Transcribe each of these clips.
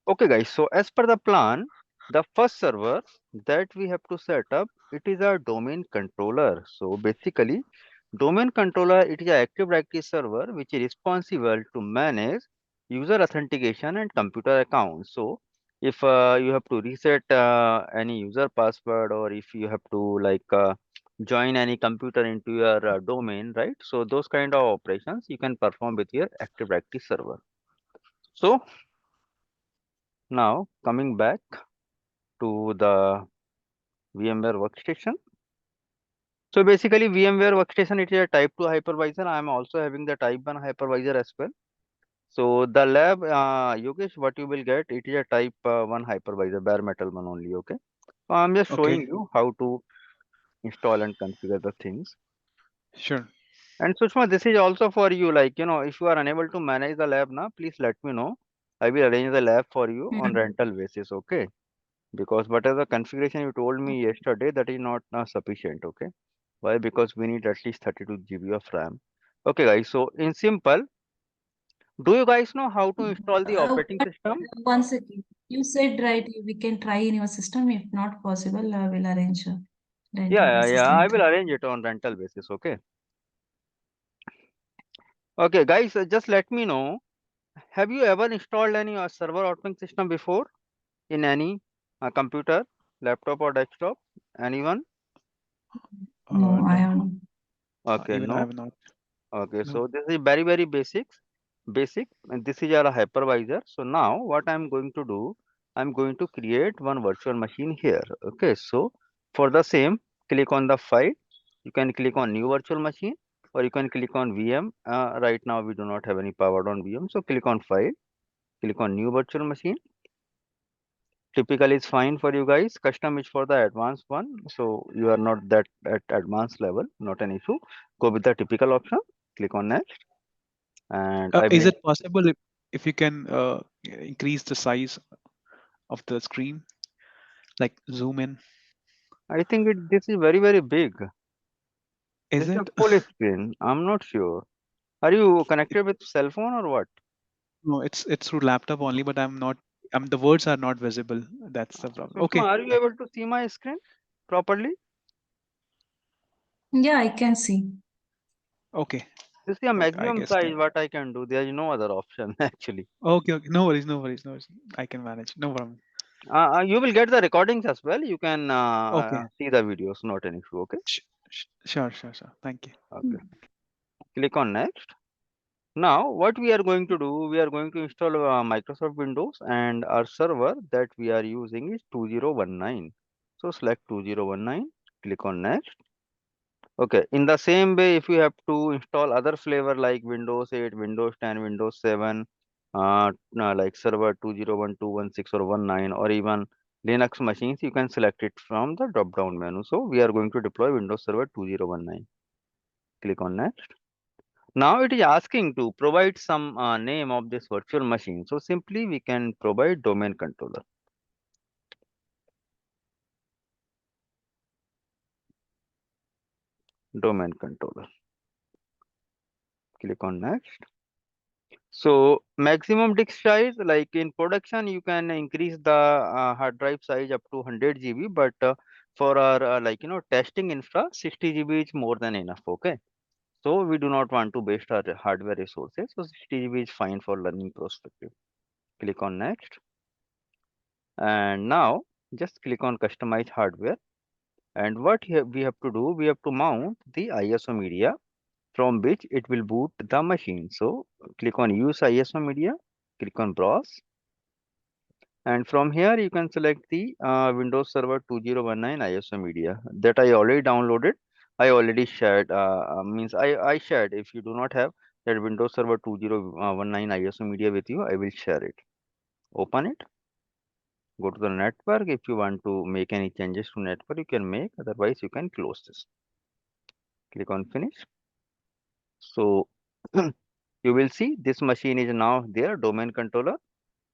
Okay, guys. So as per the plan, the first server that we have to set up, it is a domain controller. So basically, domain controller, it is an Active Directory server which is responsible to manage user authentication and computer accounts. So if you have to reset any user password, or if you have to join any computer into your domain, right? So those kind of operations you can perform with your Active Directory server. So now coming back to the VMware Workstation. So basically VMware Workstation, it is a type 2 hypervisor. I am also having the type 1 hypervisor as well. So the lab, Yogesh, what you will get, it is a type 1 hypervisor, bare metal one only, okay? So I'm just showing Okay, you how to install and configure the things. sure. And Sushma, this is also for you, like, if you are unable to manage the lab now, please let me know. I will arrange the lab for you on Hmm. rental basis, okay? Because whatever configuration you told me yesterday, that is not sufficient, okay? Why? Because we need at least 32 GB of RAM. Okay, guys. So in simple, do you guys know how to install the operating But system? one second. You said right, we can try in your system. If not possible, we'll arrange a rental Yeah, yeah, basis yeah. I will later. arrange it on rental basis. Okay. Okay, guys. Just let me know. Have you ever installed any server operating system before in any computer, laptop or desktop? Anyone? No, I No, have not. Okay, even I no. have not. Okay, No. so this is very, very basic, and this is our hypervisor. So now what I'm going to do, I'm going to create one virtual machine here. Okay, so for the same, click on the file. You can click on new virtual machine, or you can click on VM. Right now we do not have any powered on VM, so click on file, click on new virtual machine. Typical is fine for you guys. Custom is for the advanced one, so you are not that at advanced level, not an issue. Go with the typical option. Click on next, and I Is will. it possible if you can increase the size of the screen, like zoom in? I think this is very, very big. This Is is a it? full screen. I'm not sure. Are you connected with cell phone or what? No, it's through laptop only, but I'm not. The words are not visible. That's the problem. Sushma, Okay, are you able to see my screen properly? Yeah, I can see. okay, This is a okay. I maximum guess size then. what I can do. There is no other option actually. Okay, okay. No worries, no worries, no worries. I can manage. No problem. You will get the recordings as well. You can Okay. see the videos, not an issue. Okay. Sure, sure, sure. Thank you. Okay. Click on next. Now, what we are going to do, we are going to install Microsoft Windows, and our server that we are using is 2019. So select 2019, click on next. Okay, in the same way, if you have to install other flavor like Windows 8, Windows 10, Windows 7, like server 201216 or 19, or even Linux machines, you can select it from the drop down menu. So we are going to deploy Windows Server 2019. Click on next. Now it is asking to provide some name of this virtual machine. So simply we can provide domain controller. Domain controller. Click on next. So maximum disk size, like in production, you can increase the hard drive size up to 100 GB, but for our testing infra, 60 GB is more than enough. Okay, so we do not want to waste our hardware resources, so 60 GB is fine for learning perspective. Click on next, and now just click on customize hardware. And what we have to do, we have to mount the ISO media from which it will boot the machine. So click on use ISO media, click on browse, and from here you can select the Windows Server 2019 ISO media that I already downloaded. I already shared, means I shared. If you do not have that Windows Server 2019 ISO media with you, I will share it. Open it, go to the network. If you want to make any changes to network, you can make, otherwise you can close this. Click on finish. So you will see this machine is now there, domain controller.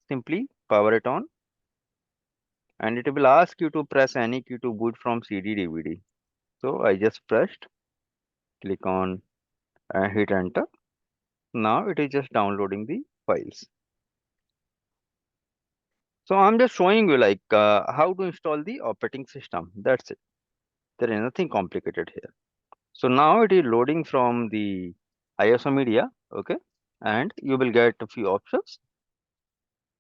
Simply power it on, and it will ask you to press any key to boot from CD DVD. So I just pressed, click on hit enter. Now it is just downloading the files. So I'm just showing you like how to install the operating system. That's it. There is nothing complicated here. So now it is loading from the ISO media, okay, and you will get a few options.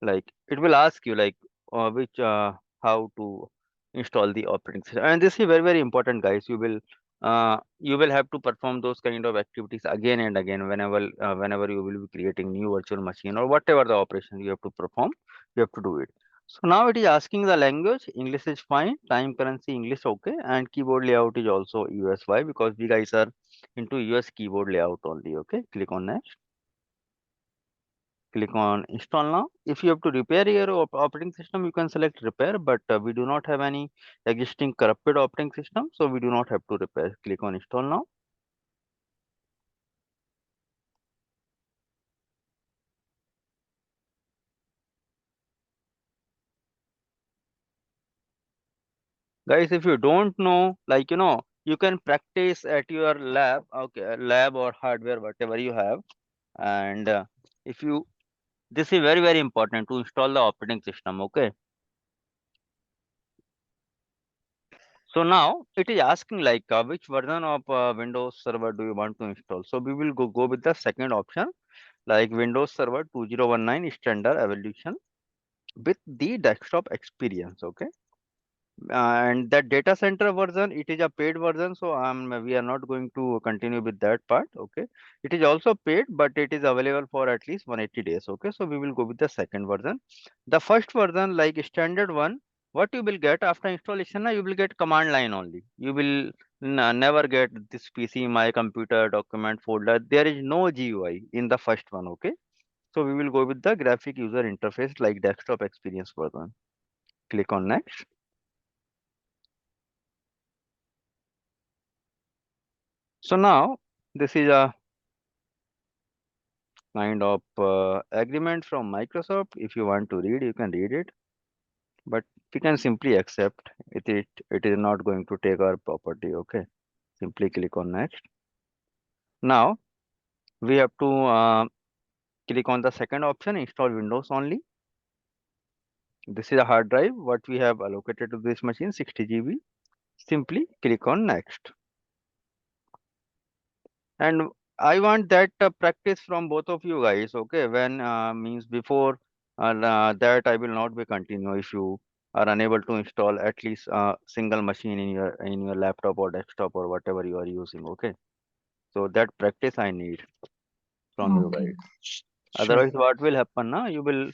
Like it will ask you like which how to install the operating system, and this is very important, guys. You will have to perform those kind of activities again and again whenever you will be creating new virtual machine or whatever the operation you have to perform. You have to do it. So now it is asking the language. English is fine, time currency English, okay, and keyboard layout is also US. Why? Because we guys are into US keyboard layout only. Okay, click on next. Click on install now. If you have to repair your operating system, you can select repair, but we do not have any existing corrupted operating system, so we do not have to repair. Click on install now. Guys, if you don't know, like you can practice at your lab, okay, lab or hardware, whatever you have. And if you this is very important to install the operating system, okay. So now it is asking like which version of Windows Server do you want to install? So we will go with the second option, like Windows Server 2019 Standard Evolution with the desktop experience. Okay, and that data center version, it is a paid version, so we are not going to continue with that part. Okay, it is also paid, but it is available for at least 180 days. Okay, so we will go with the second version. The first version, like standard one, what you will get after installation, you will get command line only. You will never get this PC my computer document folder. There is no GUI in the first one. Okay, so we will go with the graphic user interface like desktop experience version. Click on next. So now this is a kind of agreement from Microsoft. If you want to read, you can read it, but we can simply accept it. It is not going to take our property. Okay, simply click on next. Now we have to click on the second option, install Windows only. This is a hard drive what we have allocated to this machine, 60 GB. Simply click on next. And I want that practice from both of you guys. Okay, when means before that I will not be continue if you are unable to install at least a single machine in your laptop or desktop or whatever you are using. Okay, so that practice I need from you Okay. guys. Sure. Otherwise, what will happen now? You will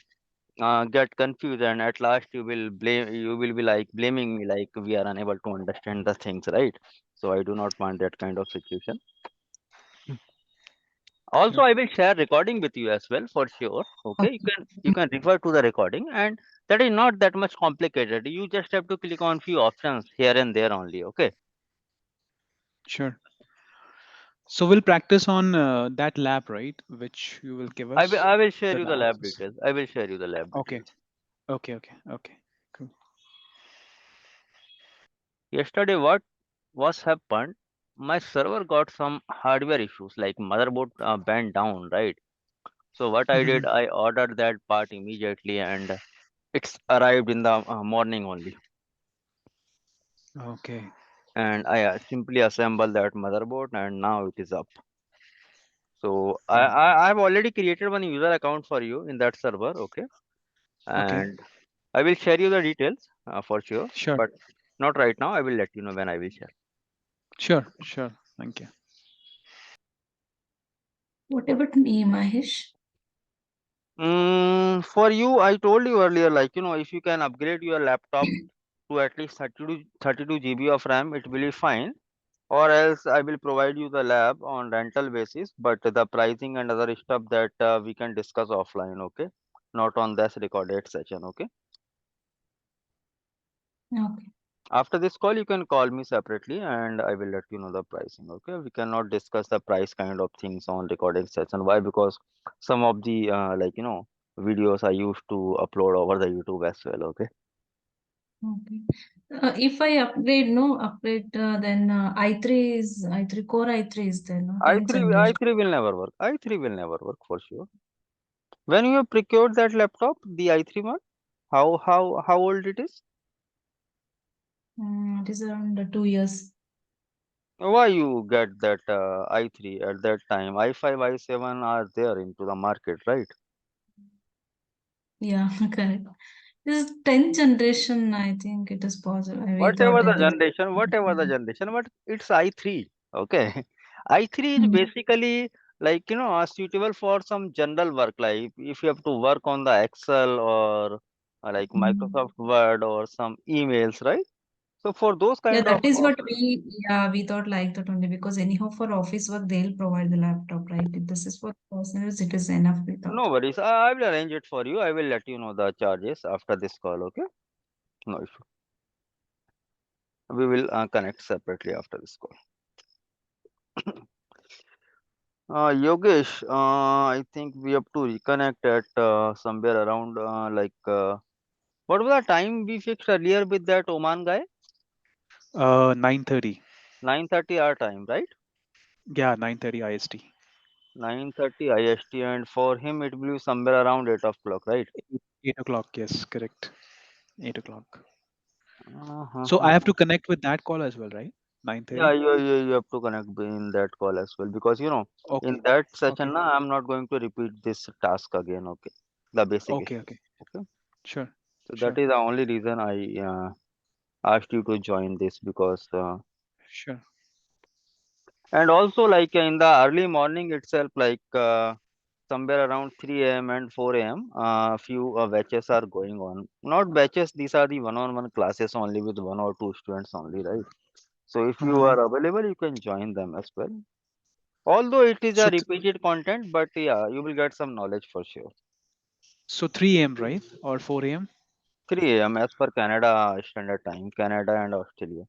get confused, and at last you will be like blaming me like we are unable to understand the things, right? So I do not want that kind of situation. Also, Sure. I will share recording with you as well for sure. Okay, Okay. you can refer to the recording, and that is not that much complicated. You just have to click on few options here and there only. Okay, Sure. So we'll practice on that lab, right? Which you will give us I will share the you the lab labs. details. I will share you the lab Okay. details. Okay. Cool. Yesterday, what was happened? My server got some hardware issues, like motherboard bent down, right? So what I did, I ordered that part immediately, and it's arrived in the morning only. Okay. And I simply assembled that motherboard, and now it is up. So Oh, I've already created one user account for you in that server, okay? okay. And I will share you the details for sure, Sure. but not right now. I will let you know when I will share. Sure. Thank you. What about me, Mahesh? For you, I told you earlier, like if you can upgrade your laptop to at least 32 GB of RAM, it will be fine. Or else I will provide you the lab on rental basis, but the pricing and other stuff that we can discuss offline, okay? Not on this recorded session, okay? Okay. After this call, you can call me separately and I will let you know the pricing, okay? We cannot discuss the price kind of things on recording session. Why? Because some of the videos I used to upload over the YouTube as well, okay? Okay. If I upgrade, then i3 core i3 is there, no? 10th I3 generation. I3 will never work. I3 will never work for sure. When you have procured that laptop, the i3 one, how old it is? It is around 2 years. Why you get that i3 at that time? i5, i7 are there into the market, right? Yeah, correct. This is 10th generation, I think it is possible. We thought Whatever the it is. generation, but it's i3. Okay. i3 is Mm. basically like, suitable for some general work, like if you have to work on the Excel or like Mm. Microsoft Word or some emails, right? So for those Yeah, kind that of, is what we thought like that only because anyhow for office work they'll provide the laptop, right? If this is for personal use, it is enough, we thought. no worries. I will arrange it for you. I will let you know the charges after this call. Okay. No issue. We will connect separately after this call. Yogesh, I think we have to reconnect at somewhere around what was the time we fixed earlier with that Oman guy? 9:30. 9:30 our time, right? Yeah, 9:30 IST. 9:30 IST, and for him it will be somewhere around 8 o'clock, right? 8 o'clock. Yes, correct. 8 o'clock. So I Uh-huh. have to connect with that call as well, right? Yeah, 9:30. you have to connect in that call as well because Okay. in that Okay. session I'm not going to repeat this task again. Okay, the basic Okay. issues. Okay. Okay, Sure. so that Sure. is the only reason I asked you to join this because Sure. and also like in the early morning itself, like somewhere around 3 a.m. and 4 a.m. Few batches are going on. Not batches; these are the one-on-one classes only with one or two students only, right? So if you Uh-huh. are available, you can join them as well. Although it is a So repeated content, but yeah, you will get some knowledge for sure. so 3 a.m. right or 4 a.m. 3 a.m. as per Canada Standard Time, Canada and Australia.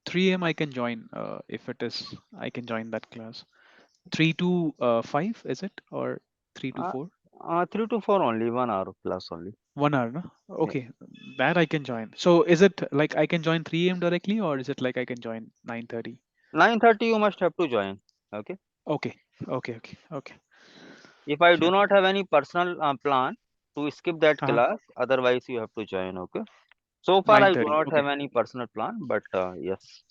3 a.m. I can join if it is I can join that class. 3 to 5 is it or 3 to Uh, 4? 3 to 4 only, 1 hour plus only. 1 hour, no? Yeah. Okay, that I can join. So is it like I can join 3 a.m. directly or is it like I can join 9:30? 9:30 you must have to join. Okay. Okay. Okay. Okay. Okay. If I do Sure. not have any personal plan to skip that Uh-huh. class, otherwise you have to join. Okay. So far I do 9:30. not Okay. have any personal plan, but yes,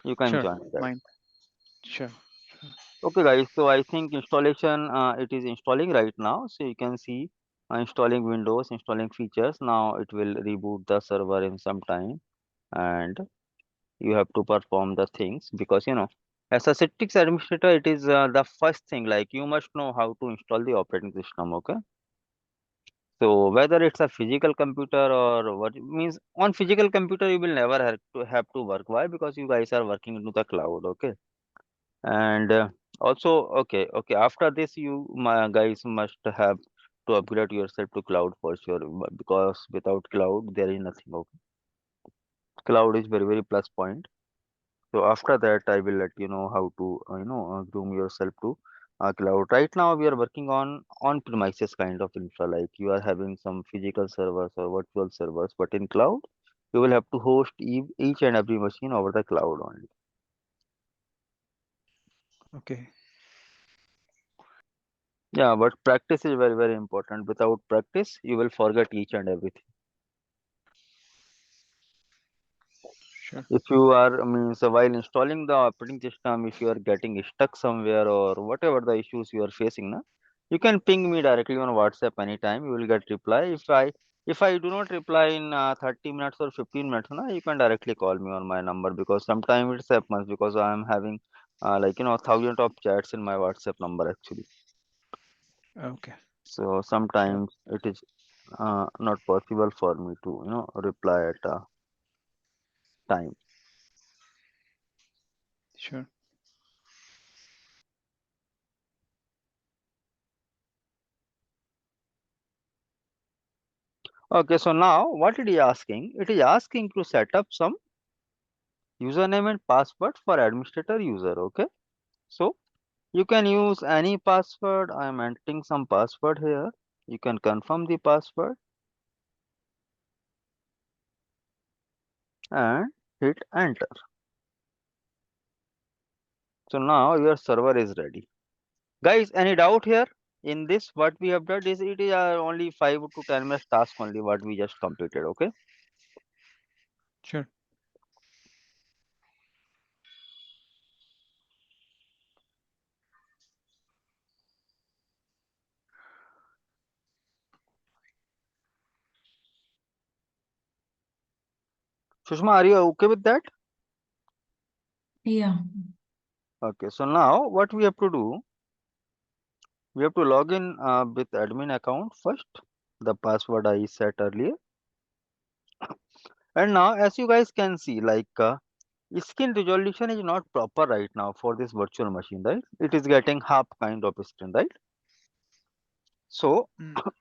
you can Sure. join that. 9. Sure. Okay, guys. So I think installation it is installing right now. So you can see installing Windows, installing features. Now it will reboot the server in some time, and you have to perform the things because as a Citrix administrator, it is the first thing. Like you must know how to install the operating system. Okay. So whether it's a physical computer or what means on physical computer, you will never have to work. Why? Because you guys are working into the cloud. Okay. And also, okay, after this you guys must have to upgrade yourself to cloud for sure, because without cloud there is nothing. Okay, cloud is very very plus point. So after that I will let you know how to groom yourself to cloud. Right now we are working on premises kind of infra, like you are having some physical servers or virtual servers, but in cloud you will have to host each and every machine over the cloud only. Okay. Yeah, but practice is very very important. Without practice you will forget each and everything. Sure. If you are means while installing the operating system, if you are getting stuck somewhere or whatever the issues you are facing now, you can ping me directly on WhatsApp anytime. You will get reply. If I do not reply in 30 minutes or 15 minutes now, you can directly call me on my number, because sometimes it happens because I am having thousands of chats in my WhatsApp number actually. Okay. So Sure. sometimes it is not possible for me to reply at a time. Sure. Okay, so now what it is asking? It is asking to set up some username and password for administrator user. Okay, so you can use any password. I am entering some password here. You can confirm the password and hit enter. So now your server is ready. Guys, any doubt here? in this what we have done is it is only 5 to 10 minutes task only what we just completed. Okay. Sure. Sushma, are you okay with that? Yeah. Okay, so now what we have to do, we have to log in with admin account first, the password I set earlier. And now as you guys can see, like screen resolution is not proper right now for this virtual machine, right? It is getting half kind of screen, right? So Mm.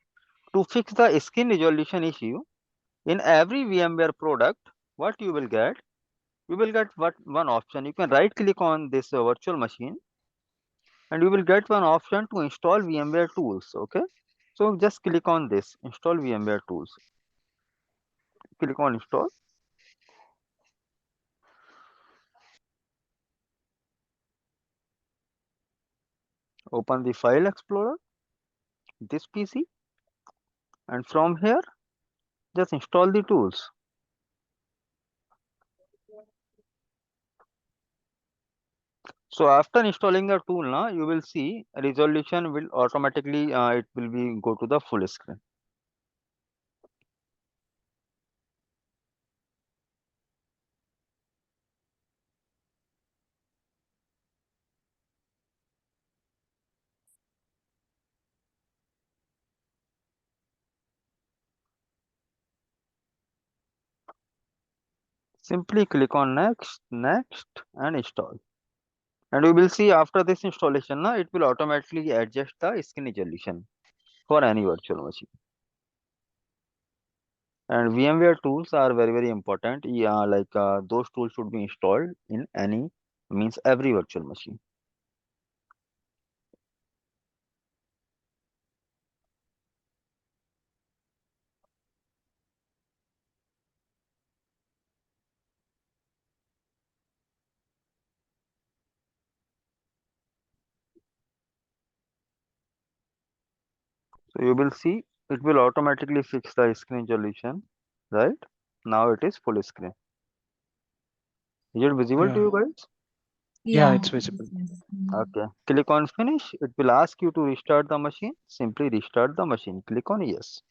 to fix the screen resolution issue, in every VMware product, what you will get what one option. You can right click on this virtual machine and you will get one option to install VMware tools. Okay. So just click on this, install VMware tools. Click on install, open the file explorer, this PC, and from here just install the tools. So after installing the tool now, you will see resolution will automatically it will be go to the full screen. Simply click on next, next, and install. And you will see after this installation now, it will automatically adjust the screen resolution for any virtual machine. And VMware tools are very very important. Yeah, like those tools should be installed in any means every virtual machine. So you will see it will automatically fix the screen resolution, right? Now it is full screen. Is it visible to Yeah. you guys? Yeah, Yeah. it's Yes, visible. yes. Okay. Click on finish. It will ask you to restart the machine. Simply restart the machine. Click on yes.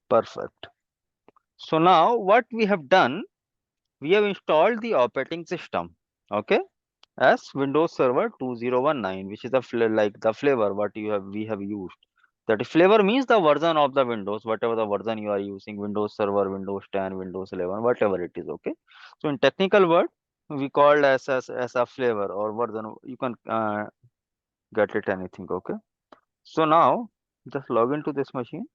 Perfect. So now what we have done, we have installed the operating system. Okay. As Windows Server 2019, which is the like the flavor what you have we have used. That flavor means the version of the Windows, whatever the version you are using, Windows Server, Windows 10, Windows 11, whatever it is. Okay. So in technical word, we called as a flavor or version. You can get it anything. Okay. So now just log into this machine.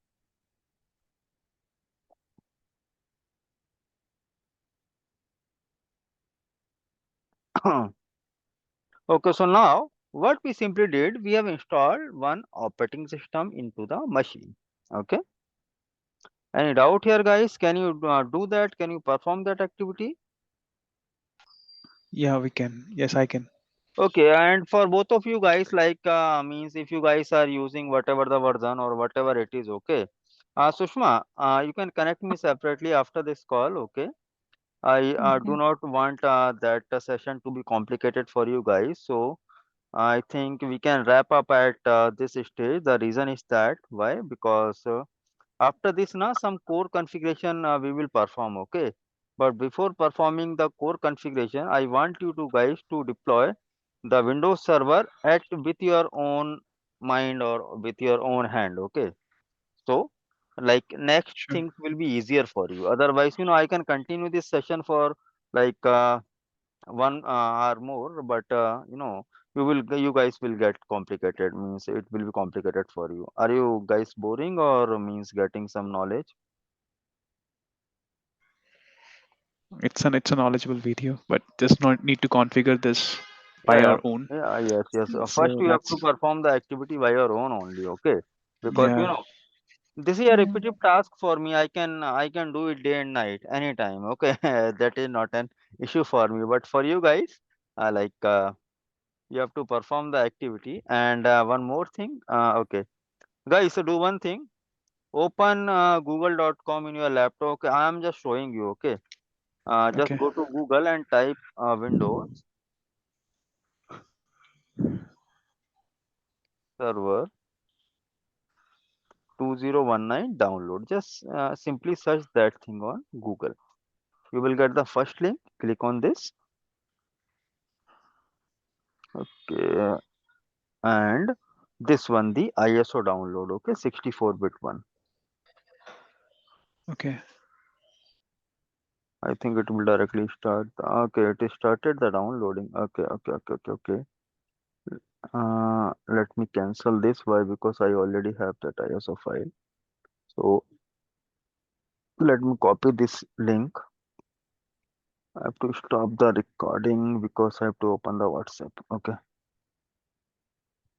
Okay. So now what we simply did, we have installed one operating system into the machine. Okay. Any doubt here, guys? Can you do that? Can you perform that activity? Yeah, we can. Yes, I can. Okay, and for both of you guys, like means if you guys are using whatever the version or whatever it is, okay. Sushma, you can connect me separately after this call, okay. I do Okay. not want that session to be complicated for you guys, so I think we can wrap up at this stage. The reason is that why? Because after this, na some core configuration we will perform, okay. But before performing the core configuration, I want you to guys to deploy the Windows Server at with your own mind or with your own hand, okay. So, like next Sure. things will be easier for you. Otherwise, I can continue this session for like 1 hour more, but you guys will get complicated. Means it will be complicated for you. Are you guys boring or means getting some knowledge? It's a knowledgeable video, but just not need to configure this by Yeah, our own. yeah, yes, yes. First, So you have to that's perform the activity by your own only, okay? Because yeah. This is a Yeah. repetitive task for me. I can do it day and night, anytime. Okay, that is not an issue for me. But for you guys, like you have to perform the activity. And one more thing. Okay, guys, so do one thing. Open google.com in your laptop. Okay, I am just showing you. Okay, just Okay. go to Google and type Windows Server 2019 download. Just simply search that thing on Google. You will get the first link. Click on this. Okay, and this one, the ISO download. Okay, 64-bit one. Okay. I think it will directly start. Okay, it is started the downloading. Okay, okay, okay, okay, okay. Let me cancel this. Why? Because I already have that ISO file. So let me copy this link. I have to stop the recording because I have to open the WhatsApp. Okay.